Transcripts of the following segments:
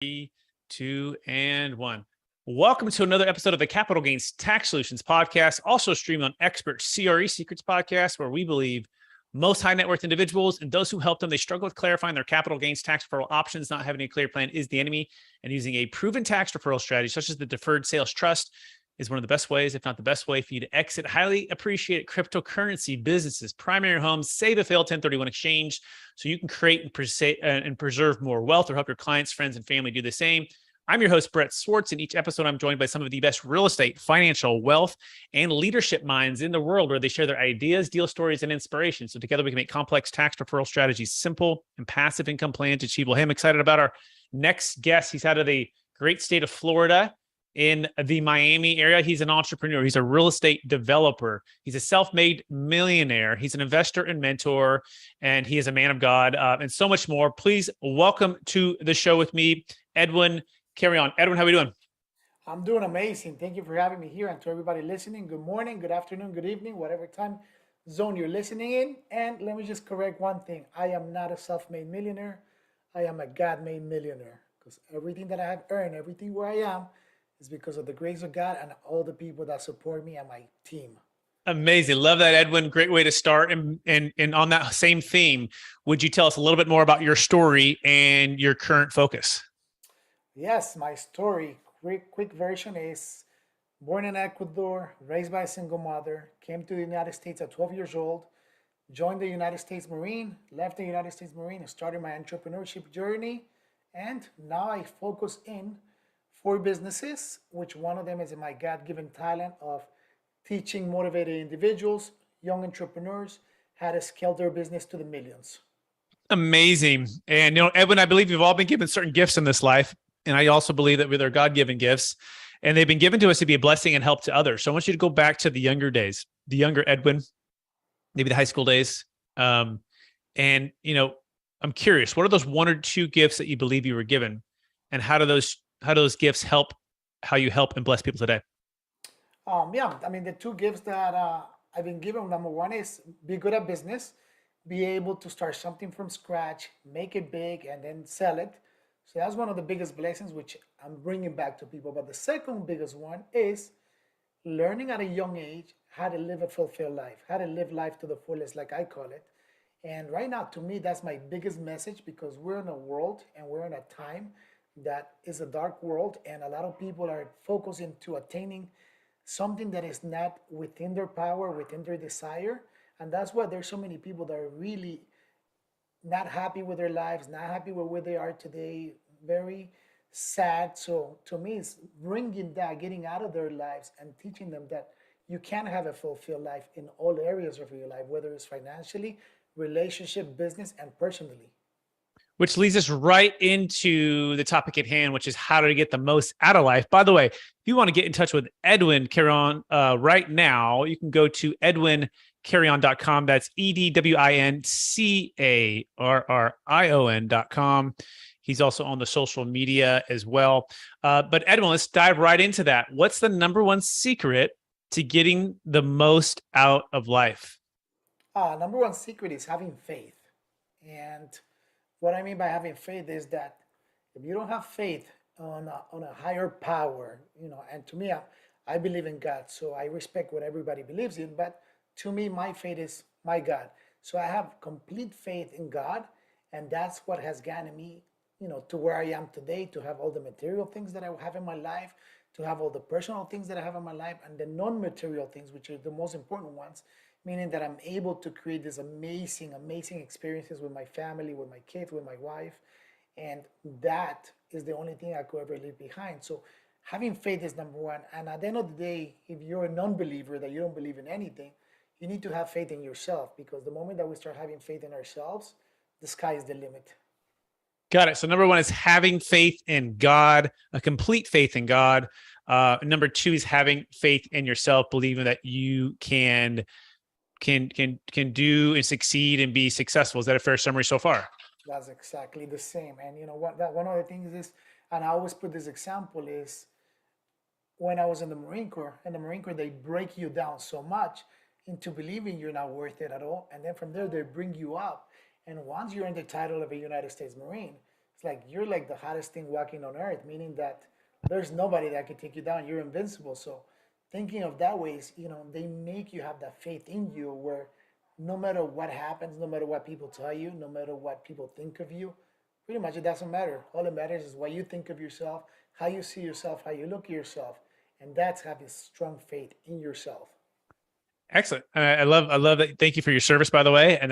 3, 2, and 1. Welcome to another episode of the Capital Gains Tax Solutions Podcast, also streamed on Expert CRE Secrets Podcast, where we believe most high net worth individuals and those who help them, they struggle with clarifying their capital gains tax deferral options. Not having a clear plan is the enemy, and using a proven tax deferral strategy, such as the Deferred Sales Trust, is one of the best ways, if not the best way, for you to exit highly appreciated cryptocurrency businesses, primary homes, save a failed 1031 exchange, so you can create and preserve more wealth, or help your clients, friends, and family do the same. I'm your host, Brett Swarts. In each episode, I'm joined by some of the best real estate, financial, wealth, and leadership minds in the world, where they share their ideas, deal stories, and inspiration. So together we can make complex tax deferral strategies simple and passive income plans achievable. Hey, I'm excited about our next guest. He's out of the great state of Florida, in the Miami area. He's an entrepreneur. He's a real estate developer. He's a self-made millionaire. He's an investor and mentor, and he is a man of God, and so much more. Please welcome to the show with me, Edwin Carrion. Edwin, how are we doing? I'm doing amazing. Thank you for having me here. And to everybody listening, good morning, good afternoon, good evening, whatever time zone you're listening in. And let me just correct one thing. I am not a self-made millionaire. I am a God-made millionaire, because everything that I have earned, everything where I am, is because of the grace of God and all the people that support me and my team. Amazing. Love that, Edwin. Great way to start. And on that same theme, would you tell us a little bit more about your story and your current focus? Yes, my story, quick version is born in Ecuador, raised by a single mother, came to the United States at 12 years old, joined the United States Marine, left the United States Marine, and started my entrepreneurship journey. And now I focus in four businesses, which one of them is my God given talent of teaching motivated individuals, young entrepreneurs, how to scale their business to the millions. Amazing. And, Edwin, I believe we've all been given certain gifts in this life. And I also believe that with our God-given gifts, and they've been given to us to be a blessing and help to others. So I want you to go back to the younger days, the younger Edwin, maybe the high school days. And, I'm curious, what are those one or two gifts that you believe you were given? And how do those gifts help how you help and bless people today? Yeah, I mean, the two gifts that I've been given, number one is be good at business, be able to start something from scratch, make it big, and then sell it. So that's one of the biggest blessings, which I'm bringing back to people. But the second biggest one is learning at a young age how to live a fulfilled life, how to live life to the fullest, like I call it. And right now, to me, that's my biggest message, because we're in a world and we're in a time that is a dark world, and a lot of people are focusing to attaining something that is not within their power, within their desire. And that's why there's so many people that are really not happy with their lives, not happy with where they are today, very sad. So to me, it's bringing that, getting out of their lives and teaching them that you can have a fulfilled life in all areas of your life, whether it's financially, relationship, business, and personally. Which leads us right into the topic at hand, which is how to get the most out of life. By the way, if you want to get in touch with Edwin Carrion right now, you can go to edwincarrion.com. That's EdwinCarrion.com. He's also on the social media as well. But Edwin, let's dive right into that. What's the number one secret to getting the most out of life? Number one secret is having faith. And what I mean by having faith is that if you don't have faith on a higher power, and to me, I believe in God, so I respect what everybody believes in, but to me, my faith is my God. So I have complete faith in God, and that's what has gotten me, to where I am today, to have all the material things that I have in my life, to have all the personal things that I have in my life, and the non-material things, which are the most important ones, meaning that I'm able to create these amazing, amazing experiences with my family, with my kids, with my wife. And that is the only thing I could ever leave behind. So having faith is number one. And at the end of the day, if you're a non-believer, that you don't believe in anything, you need to have faith in yourself, because the moment that we start having faith in ourselves, the sky is the limit. Got it. So number one is having faith in God, a complete faith in God. Number two is having faith in yourself, believing that you can do and succeed and be successful. Is that a fair summary so far? That's exactly the same. And you know what? That one of the things is, and I always put this example is, when I was in the Marine Corps. In the Marine Corps, they break you down so much into believing you're not worth it at all. And then from there, they bring you up. And once you're in the title of a United States Marine, It's like you're like the hottest thing walking on earth, meaning that there's nobody that can take you down. You're invincible. So thinking of that way is, they make you have that faith in you where no matter what happens, no matter what people tell you, no matter what people think of you, pretty much it doesn't matter. All that matters is what you think of yourself, how you see yourself, how you look at yourself. And that's having strong faith in yourself. Excellent. I love that. Thank you for your service, by the way. And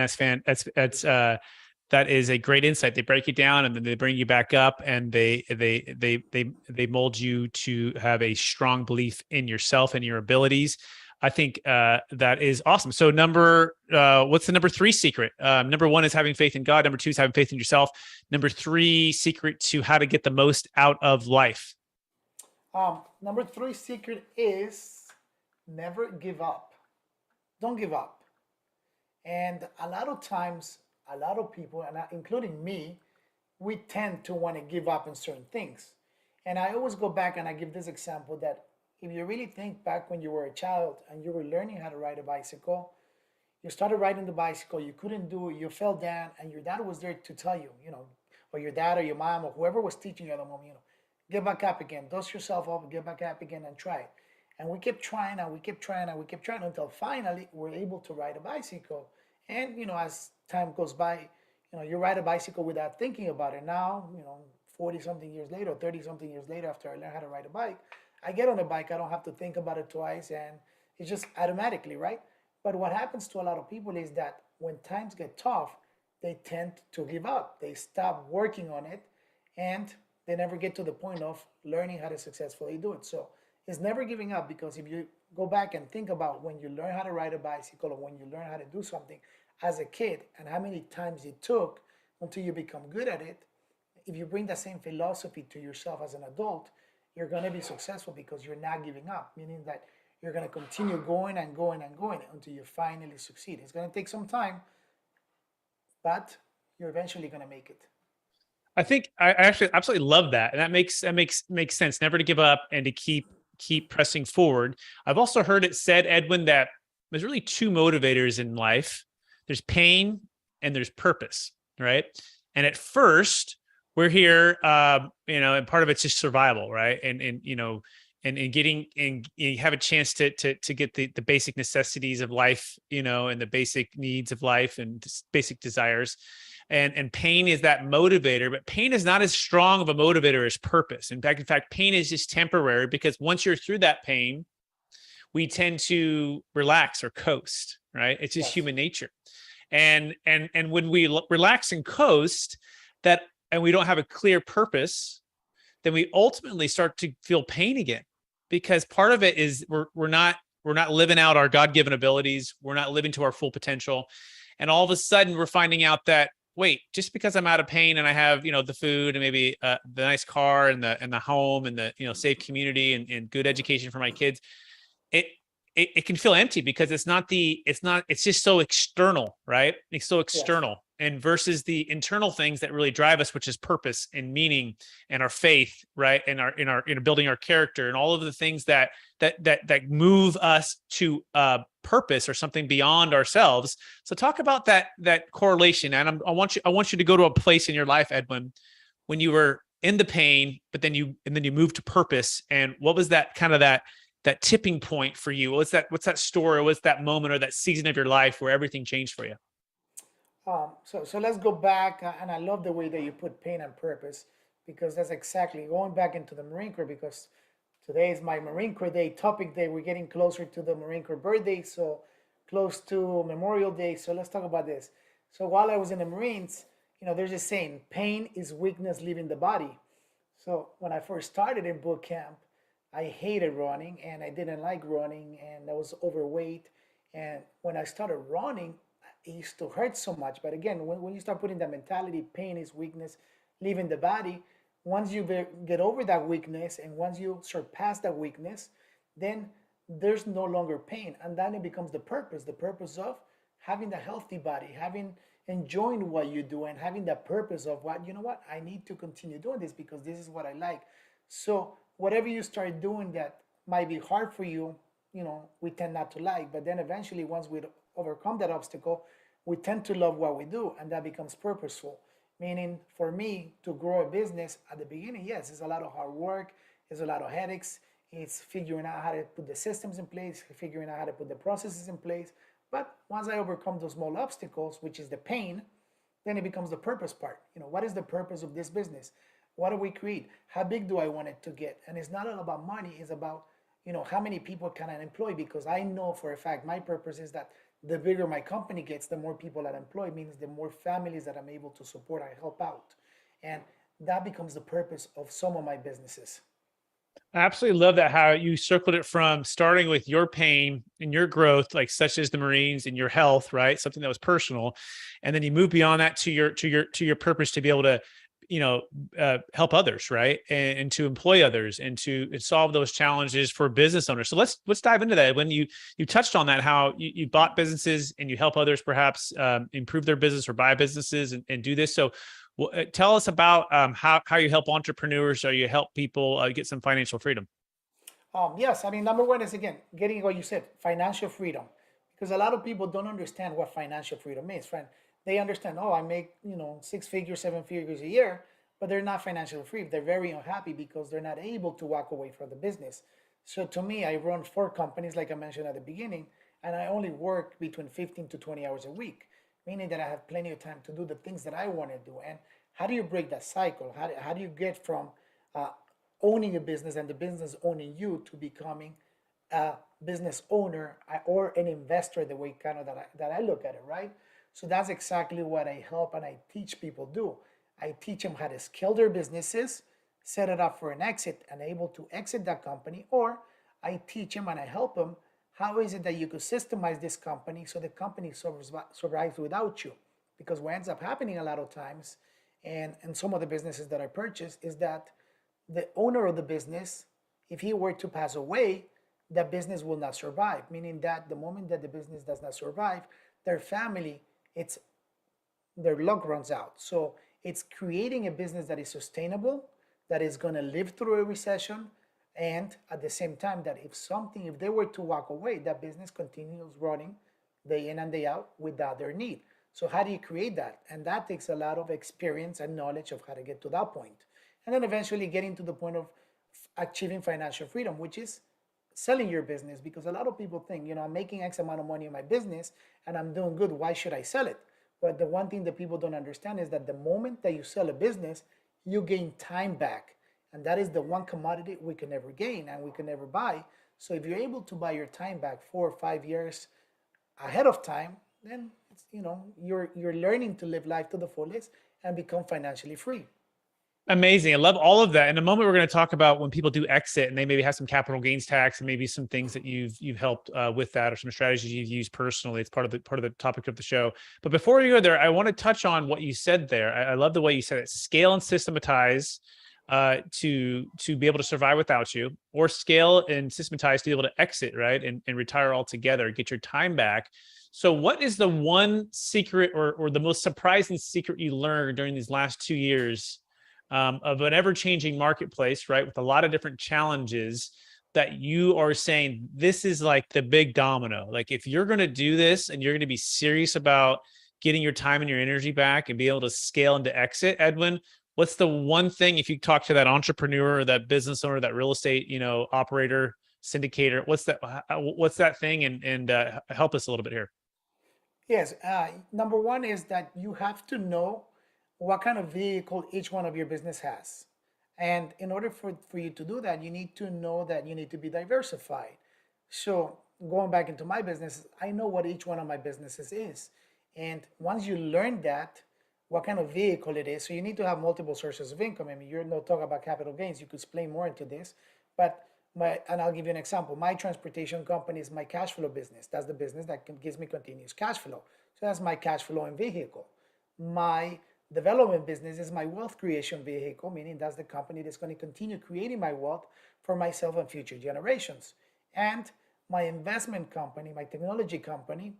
that is a great insight. They break you down and then they bring you back up, and they mold you to have a strong belief in yourself and your abilities. I think that is awesome. So what's the number 3 secret? Number 1 is having faith in God. Number 2 is having faith in yourself. Number 3 secret to how to get the most out of life. Number 3 secret is never give up. Don't give up. And a lot of times, a lot of people, and including me, we tend to want to give up on certain things. And I always go back and I give this example that if you really think back when you were a child and you were learning how to ride a bicycle, you started riding the bicycle, you couldn't do it, you fell down, and your dad was there to tell you, or your dad or your mom or whoever was teaching you at the moment, get back up again, dust yourself up, get back up again and try it. And we kept trying and we kept trying and we kept trying until finally we're able to ride a bicycle. And, as time goes by, you ride a bicycle without thinking about it. Now, 40 something years later, 30 something years later, after I learned how to ride a bike, I get on a bike, I don't have to think about it twice, and it's just automatically, right? But what happens to a lot of people is that when times get tough, they tend to give up. They stop working on it, and they never get to the point of learning how to successfully do it. So it's never giving up, because if you go back and think about when you learn how to ride a bicycle or when you learn how to do something as a kid and how many times it took until you become good at it, if you bring that same philosophy to yourself as an adult, you're going to be successful because you're not giving up, meaning that you're going to continue going and going and going until you finally succeed. It's going to take some time, but you're eventually going to make it. I think I actually absolutely love that, and that makes sense. Never to give up and to keep pressing forward. I've also heard it said, Edwin, that there's really 2 motivators in life. There's pain and there's purpose, right? And at first, we're here, and part of it's just survival, right? And you have a chance to get the basic necessities of life, and the basic needs of life and basic desires. And pain is that motivator, but pain is not as strong of a motivator as purpose. In fact, pain is just temporary, because once you're through that pain, we tend to relax or coast, right? It's just human nature. And when we relax and coast, and we don't have a clear purpose, then we ultimately start to feel pain again, because part of it is we're not living out our God-given abilities. We're not living to our full potential. And all of a sudden we're finding out that, wait, just because I'm out of pain and I have, the food and maybe the nice car and the home and the, safe community and good education for my kids, it can feel empty, because it's just so external, right? It's so external. Yes. And versus the internal things that really drive us, which is purpose and meaning and our faith, right? And in building our character and all of the things that move us to purpose or something beyond ourselves. So talk about that correlation. And I want you to go to a place in your life, Edwin, when you were in the pain, but then you moved to purpose. And what was that kind of that tipping point for you? What's that story? What's that moment or that season of your life where everything changed for you? So let's go back, and I love the way that you put pain and purpose, because that's exactly going back into the Marine Corps, because today is my Marine Corps Day topic day. We're getting closer to the Marine Corps birthday, so close to Memorial Day. So let's talk about this. So while I was in the Marines, there's a saying, pain is weakness leaving the body. So when I first started in boot camp, I hated running and I didn't like running, and I was overweight. And when I started running, it used to hurt so much. But again, when you start putting that mentality, pain is weakness leaving the body, once you get over that weakness and once you surpass that weakness, then there's no longer pain. And then it becomes the purpose of having a healthy body, enjoying what you do, and having that purpose of I need to continue doing this because this is what I like. So whatever you start doing that might be hard for you, we tend not to like. But then eventually, once we overcome that obstacle, we tend to love what we do, and that becomes purposeful. Meaning for me to grow a business at the beginning, yes, it's a lot of hard work, it's a lot of headaches, it's figuring out how to put the systems in place, figuring out how to put the processes in place. But once I overcome those small obstacles, which is the pain, then it becomes the purpose part. What is the purpose of this business? What do we create? How big do I want it to get? And it's not all about money, it's about, how many people can I employ? Because I know for a fact my purpose is that the bigger my company gets, the more people that I employ, means the more families that I'm able to support, I help out. And that becomes the purpose of some of my businesses. I absolutely love that how you circled it from starting with your pain and your growth, like such as the Marines and your health, right? Something that was personal. And then you move beyond that to your purpose to be able to, help others, right? And to employ others and to solve those challenges for business owners. So let's dive into that. When you touched on that, how you bought businesses and you help others perhaps improve their business or buy businesses and do this. So well, tell us about how you help entrepreneurs or you help people get some financial freedom. Yes, I mean, number one is again getting what you said, financial freedom, because a lot of people don't understand what financial freedom is. Friend, they understand, oh, I make 6 figures, 7 figures a year, but they're not financially free. They're very unhappy because they're not able to walk away from the business. So to me, I run 4 companies, like I mentioned at the beginning, and I only work between 15 to 20 hours a week, meaning that I have plenty of time to do the things that I want to do. And how do you break that cycle? How do you get from uh, owning a business and the business owning you to becoming a business owner or an investor, the way kind of that I look at it, right? So that's exactly what I help and I teach people do. I teach them how to scale their businesses, set it up for an exit and able to exit that company, or I teach them and I help them how is it that you could systemize this company so the company survives without you. Because what ends up happening a lot of times, and some of the businesses that I purchase, is that the owner of the business, if he were to pass away, that business will not survive. Meaning that the moment that the business does not survive, their family, it's their luck runs out. So it's creating a business that is sustainable, that is going to live through a recession, and at the same time that if they were to walk away, that business continues running day in and day out without their need. So how do you create that? And that takes a lot of experience and knowledge of how to get to that point. And then eventually getting to the point of achieving financial freedom, which is selling your business. Because a lot of people think, I'm making X amount of money in my business and I'm doing good. Why should I sell it? But the one thing that people don't understand is that the moment that you sell a business, you gain time back. And that is the one commodity we can never gain and we can never buy. So if you're able to buy your time back 4 or 5 years ahead of time, then you're learning to live life to the fullest and become financially free. Amazing. I love all of that. In a moment, we're going to talk about when people do exit and they maybe have some capital gains tax and maybe some things that you've helped with that or some strategies you've used personally. It's part of the topic of the show. But before we go there, I want to touch on what you said there. I love the way you said it: scale and systematize to be able to survive without you, or scale and systematize to be able to exit, right, and retire altogether, get your time back. So, what is the one secret or the most surprising secret you learned during these last 2 years? Of an ever-changing marketplace, right, with a lot of different challenges that you are saying this is like the big domino. Like if you're going to do this and you're going to be serious about getting your time and your energy back and be able to scale into exit, Edwin, what's the one thing, if you talk to that entrepreneur or that business owner, that real estate, operator, syndicator, what's that thing? And help us a little bit here. Yes, number one is that you have to know what kind of vehicle each one of your business has. And in order for you to do that, you need to know that you need to be diversified. So going back into my business, I know what each one of my businesses is. And once you learn that, what kind of vehicle it is, so you need to have multiple sources of income. I mean, you're not talking about capital gains. You could explain more into this, but and I'll give you an example. My transportation company is my cash flow business. That's the business that gives me continuous cash flow. So that's my cash flowing vehicle. My development business is my wealth creation vehicle, meaning that's the company that's going to continue creating my wealth for myself and future generations. And my investment company, my technology company,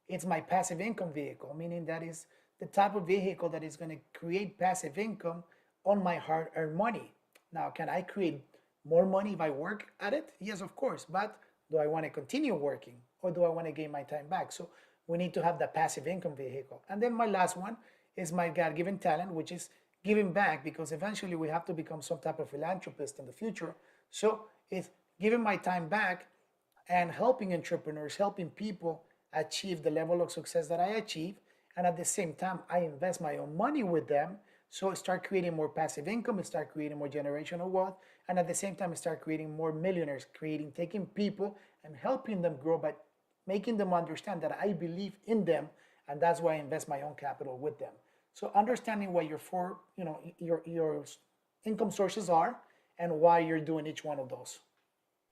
it's my passive income vehicle, meaning that is the type of vehicle that is going to create passive income on my hard earned money. Now, can I create more money if I work at it? Yes, of course. But do I want to continue working or do I want to gain my time back? So we need to have the passive income vehicle. And then my last one is my God-given talent, which is giving back, because eventually we have to become some type of philanthropist in the future. So it's giving my time back and helping entrepreneurs, helping people achieve the level of success that I achieve. And at the same time, I invest my own money with them. So I start creating more passive income, I start creating more generational wealth. And at the same time, I start creating more millionaires, taking people and helping them grow by making them understand that I believe in them. And that's why I invest my own capital with them. So understanding what your income sources are and why you're doing each one of those.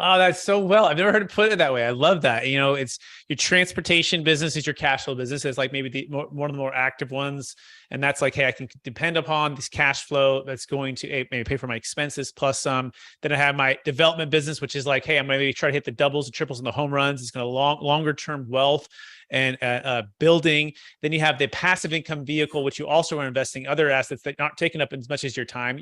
Oh, that's so well. I've never heard it put it that way. I love that. It's your transportation business is your cash flow business. It's like maybe one of the more active ones. And that's like, hey, I can depend upon this cash flow that's going to maybe pay for my expenses plus some. Then I have my development business, which is like, hey, I'm going to maybe try to hit the doubles and triples and the home runs. It's going to longer term wealth and building. Then you have the passive income vehicle, which you also are investing other assets that aren't taking up as much as your time.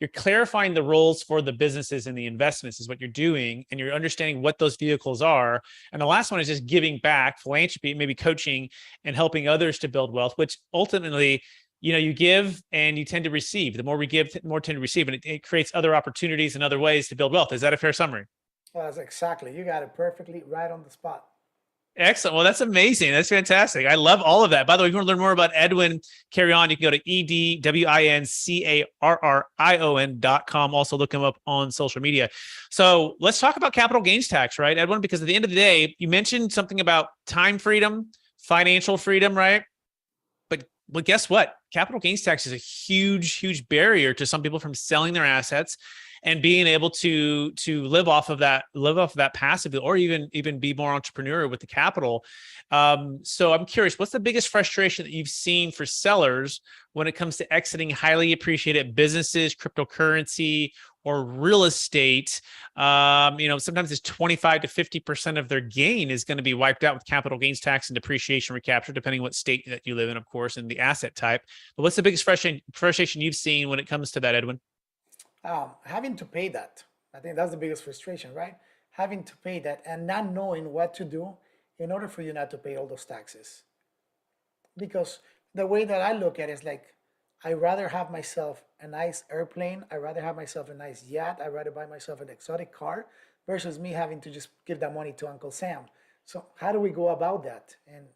You're clarifying the roles for the businesses and the investments is what you're doing. And you're understanding what those vehicles are. And the last one is just giving back, philanthropy, maybe coaching and helping others to build wealth, which ultimately, you give and you tend to receive. The more we give, the more tend to receive. And it creates other opportunities and other ways to build wealth. Is that a fair summary? Well, that's exactly. You got it perfectly right on the spot. Excellent. Well, that's amazing. That's fantastic. I love all of that. By the way, if you want to learn more about Edwin Carrion, you can go to edwincarrion.com. Also look him up on social media. So let's talk about capital gains tax, right, Edwin? Because at the end of the day, you mentioned something about time freedom, financial freedom, right? But guess what? Capital gains tax is a huge barrier to some people from selling their assets and being able to live off of that passively, or even be more entrepreneurial with the capital. So I'm curious, what's the biggest frustration that you've seen for sellers when it comes to exiting highly appreciated businesses, cryptocurrency, or real estate? Sometimes it's 25 to 50% of their gain is going to be wiped out with capital gains tax and depreciation recapture, depending what state that you live in, of course, and the asset type. But what's the biggest frustration you've seen when it comes to that, Edwin? Having to pay that. I think that's the biggest frustration, right? Having to pay that and not knowing what to do in order for you not to pay all those taxes. Because the way that I look at it is like, I rather have myself a nice airplane. I rather have myself a nice yacht. I rather buy myself an exotic car versus me having to just give that money to Uncle Sam. So how do we go about that? And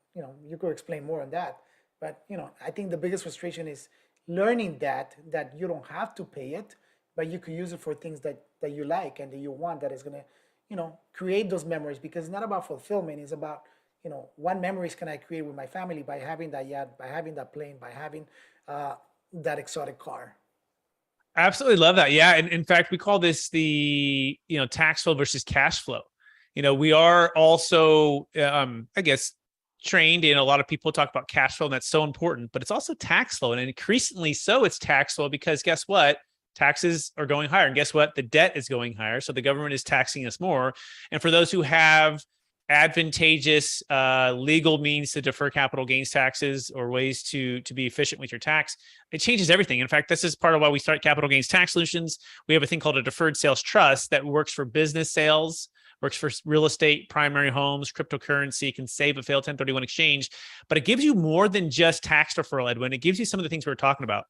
you could explain more on that. But I think the biggest frustration is learning that you don't have to pay it, but you could use it for things that you like and that you want, that is gonna, create those memories. Because it's not about fulfillment, it's about, what memories can I create with my family by having that yacht, by having that plane, by having that exotic car. Absolutely love that. Yeah. And in fact, we call this the, tax flow versus cash flow. We are also, I guess, trained in, a lot of people talk about cash flow, and that's so important, but it's also tax flow. And increasingly so it's tax flow because guess what? Taxes are going higher. And guess what? The debt is going higher. So the government is taxing us more. And for those who have advantageous legal means to defer capital gains taxes or ways to be efficient with your tax, it changes everything. In fact, this is part of why we start Capital Gains Tax Solutions. We have a thing called a Deferred Sales Trust that works for business sales, works for real estate, primary homes, cryptocurrency, can save a failed 1031 exchange, but it gives you more than just tax deferral, Edwin. It gives you some of the things we were talking about.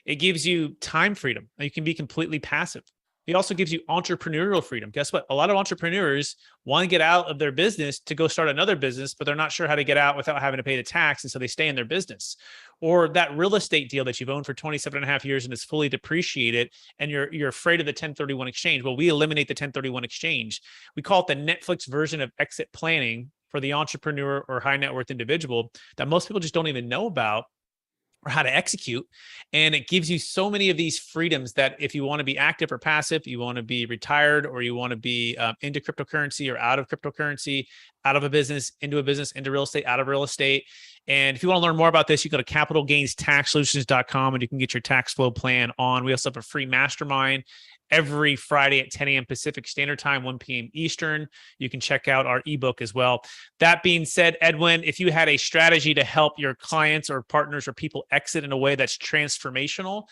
It gives you time freedom. You can be completely passive. It also gives you entrepreneurial freedom. Guess what? A lot of entrepreneurs want to get out of their business to go start another business, but they're not sure how to get out without having to pay the tax. And so they stay in their business. Or that real estate deal that you've owned for 27 and a half years and is fully depreciated, and you're afraid of the 1031 exchange. Well, we eliminate the 1031 exchange. We call it the Netflix version of exit planning for the entrepreneur or high net worth individual that most people just don't even know about or how to execute. And it gives you so many of these freedoms that if you want to be active or passive, you want to be retired, or you want to be into cryptocurrency or out of cryptocurrency, out of a business, into real estate, out of real estate. And if you want to learn more about this, you go to capitalgainstaxsolutions.com and you can get your tax flow plan on. We also have a free mastermind every Friday at 10 a.m. Pacific Standard Time, 1 p.m. Eastern. You can check out our ebook as well. That being said, Edwin, if you had a strategy to help your clients or partners or people exit in a way that's transformational,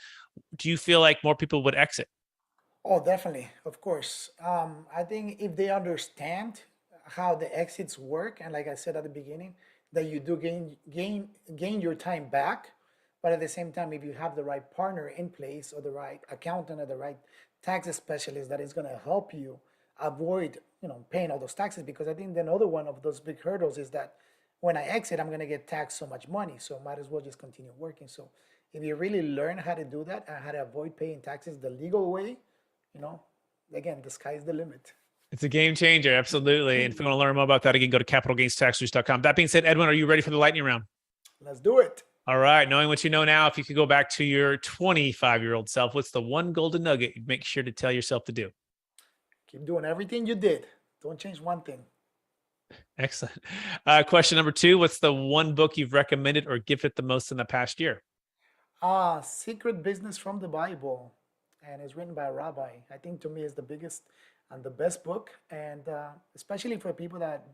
do you feel like more people would exit? Oh, definitely, of course. I think if they understand how the exits work, and like I said at the beginning, that you do gain your time back. But at the same time, if you have the right partner in place or the right accountant or the right tax specialist that is going to help you avoid, paying all those taxes, because I think another one of those big hurdles is that when I exit, I'm going to get taxed so much money. So might as well just continue working. So if you really learn how to do that and how to avoid paying taxes the legal way, you know, again, the sky's the limit. It's a game changer. Absolutely. And if you want to learn more about that, again, go to capitalgainstaxreach.com. That being said, Edwin, are you ready for the lightning round? Let's do it. All right. Knowing what you know now, if you could go back to your 25-year-old self, what's the one golden nugget you'd make sure to tell yourself to do? Keep doing everything you did. Don't change one thing. Excellent. Question number 2, what's the one book you've recommended or gifted the most in the past year? Secret Business from the Bible, and it's written by a rabbi. I think to me is the biggest and the best book, and especially for people that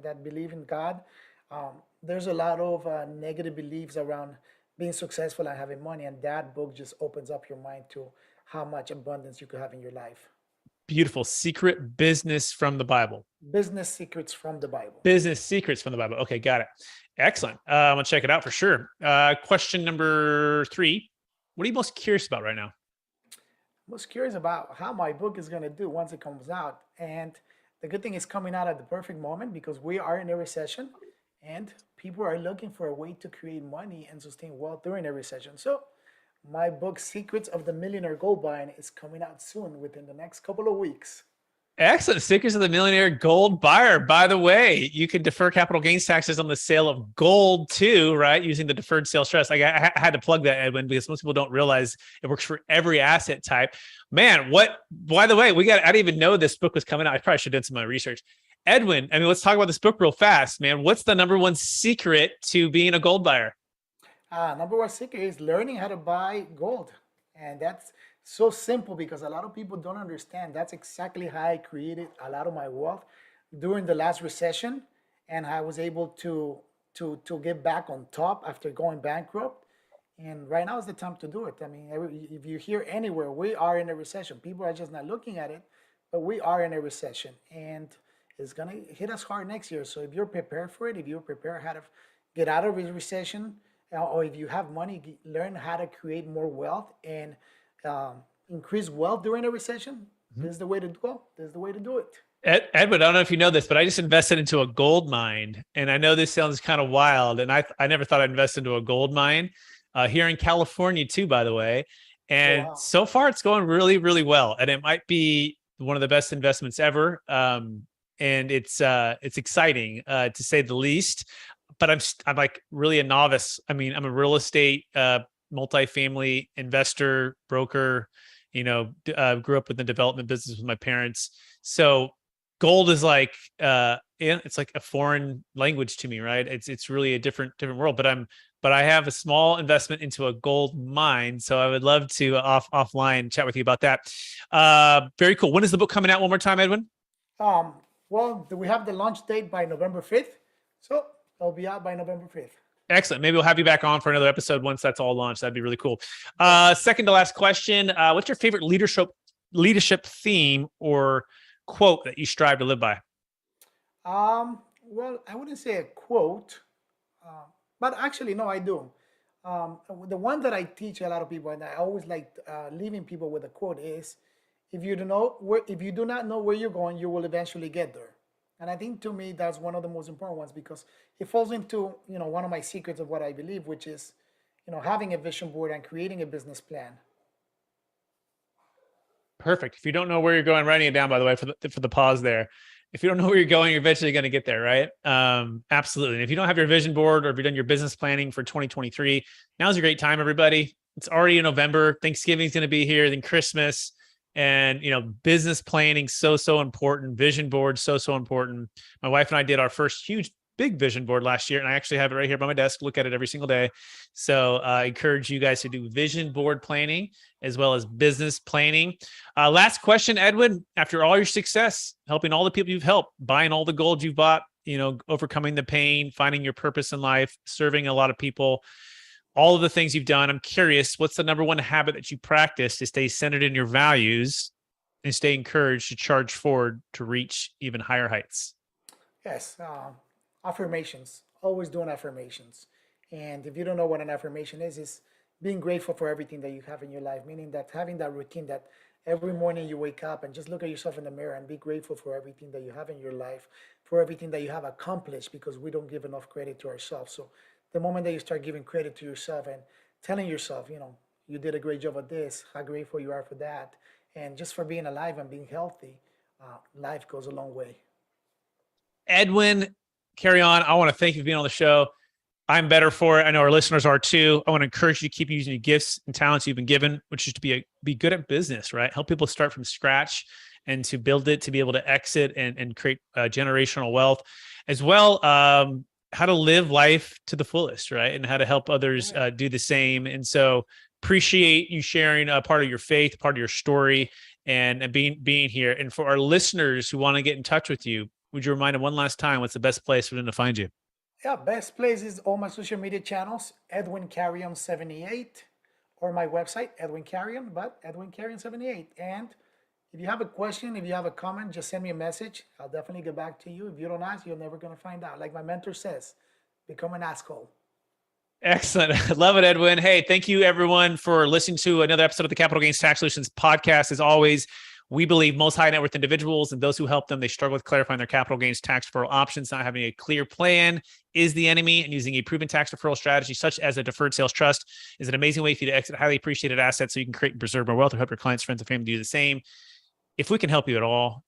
that believe in God. There's a lot of negative beliefs around being successful and having money, and that book just opens up your mind to how much abundance you could have in your life. Beautiful. Secret Business from the Bible. Business Secrets from the Bible. Business Secrets from the Bible. Okay, got it. Excellent. I'm going to check it out for sure. Question number 3. What are you most curious about right now? Most curious about how my book is going to do once it comes out. And the good thing is coming out at the perfect moment because we are in a recession and people are looking for a way to create money and sustain wealth during a recession. So my book, Secrets of the Millionaire Gold Mine, is coming out soon within the next couple of weeks. Excellent. Secrets of the Millionaire Gold Buyer. By the way, you can defer capital gains taxes on the sale of gold too, right? Using the Deferred Sales Trust. I had to plug that, Edwin, because most people don't realize it works for every asset type. Man, by the way, I didn't even know this book was coming out. I probably should have done some of my research. Edwin, let's talk about this book real fast, man. What's the number one secret to being a gold buyer? Number one secret is learning how to buy gold. And that's so simple because a lot of people don't understand. That's exactly how I created a lot of my wealth during the last recession. And I was able to get back on top after going bankrupt. And right now is the time to do it. If you hear anywhere, we are in a recession. People are just not looking at it, but we are in a recession. And it's going to hit us hard next year. So if you're prepared for it, if you're prepared how to get out of a recession, or if you have money, learn how to create more wealth and increase wealth during a recession. This is the way to go. This is the way to do it. Edwin, I don't know if you know this, but I just invested into a gold mine. And I know this sounds kind of wild. And I never thought I'd invest into a gold mine here in California too, by the way. And so far it's going really, really well. And it might be one of the best investments ever. And it's exciting to say the least. But I'm like really a novice. I'm a real estate multifamily investor, broker, grew up with the development business with my parents. So gold is like it's like a foreign language to me, right? It's really a different world. But I have a small investment into a gold mine. So I would love to offline chat with you about that. Very cool. When is the book coming out one more time, Edwin? Well, we have the launch date by November 5th. So it'll be out by November 5th. Excellent. Maybe we'll have you back on for another episode once that's all launched. That'd be really cool. Second to last question. What's your favorite leadership theme or quote that you strive to live by? Well, I wouldn't say a quote, but actually, no, I do. The one that I teach a lot of people, and I always like leaving people with a quote is, if you do not know where you're going, you will eventually get there. And I think to me, that's one of the most important ones because it falls into, one of my secrets of what I believe, which is, having a vision board and creating a business plan. Perfect. If you don't know where you're going, writing it down, by the way, for the pause there. If you don't know where you're going, you're eventually going to get there, right? Absolutely. And if you don't have your vision board or if you've done your business planning for 2023, now's a great time, everybody. It's already in November. Thanksgiving's going to be here, then Christmas. And, business planning, so important. Vision board, so important. My wife and I did our first big vision board last year. And I actually have it right here by my desk. Look at it every single day. So I encourage you guys to do vision board planning as well as business planning. Last question, Edwin, after all your success, helping all the people you've helped, buying all the gold you've bought, overcoming the pain, finding your purpose in life, serving a lot of people, all of the things you've done, I'm curious, what's the number one habit that you practice to stay centered in your values and stay encouraged to charge forward to reach even higher heights? Yes, affirmations. always doing affirmations. And if you don't know what an affirmation is, it's being grateful for everything that you have in your life, meaning that having that routine that every morning you wake up and just look at yourself in the mirror and be grateful for everything that you have in your life, for everything that you have accomplished, because we don't give enough credit to ourselves. So the moment that you start giving credit to yourself and telling yourself, you did a great job at this, how grateful you are for that, and just for being alive and being healthy, life goes a long way. Edwin, Carrion, I want to thank you for being on the show. I'm better for it. I know our listeners are too. I want to encourage you to keep using your gifts and talents you've been given, which is to be good at business, right? Help people start from scratch and to build it, to be able to exit and create generational wealth, as well. How to live life to the fullest, right? And how to help others do the same. And so appreciate you sharing a part of your faith, part of your story, and being here. And for our listeners who want to get in touch with you, would you remind them one last time what's the best place for them to find you? Yeah, best place is all my social media channels, Edwin Carrion 78, or my website, Edwin Carrion, but Edwin Carrion 78. And if you have a question, if you have a comment, just send me a message. I'll definitely get back to you. If you don't ask, you're never going to find out. Like my mentor says, become an asshole. Excellent. Love it, Edwin. Hey, thank you everyone for listening to another episode of the Capital Gains Tax Solutions podcast. As always, we believe most high net worth individuals and those who help them, they struggle with clarifying their capital gains tax deferral options. Not having a clear plan is the enemy, and using a proven tax deferral strategy such as a deferred sales trust is an amazing way for you to exit highly appreciated assets so you can create and preserve more wealth or help your clients, friends, and family do the same. If we can help you at all,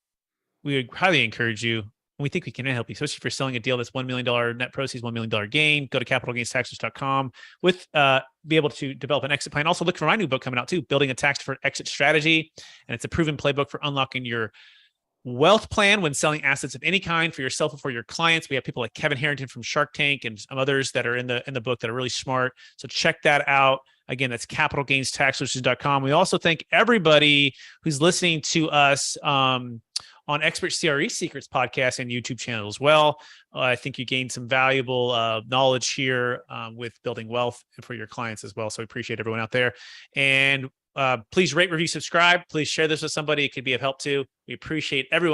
we would highly encourage you. We think we can help you, especially if you're selling a deal that's $1 million net proceeds, $1 million gain. Go to capitalgainstaxes.com with be able to develop an exit plan. Also look for my new book coming out too, Building a Tax Deferred Exit Strategy. And it's a proven playbook for unlocking your wealth plan when selling assets of any kind for yourself or for your clients. We have people like Kevin Harrington from Shark Tank and some others that are in the book that are really smart. So check that out. Again, that's capitalgainstaxsolutions.com. We also thank everybody who's listening to us on Expert CRE Secrets podcast and YouTube channel as well. I think you gained some valuable knowledge here with building wealth for your clients as well. So we appreciate everyone out there. And please rate, review, subscribe. Please share this with somebody it could be of help to. We appreciate everyone.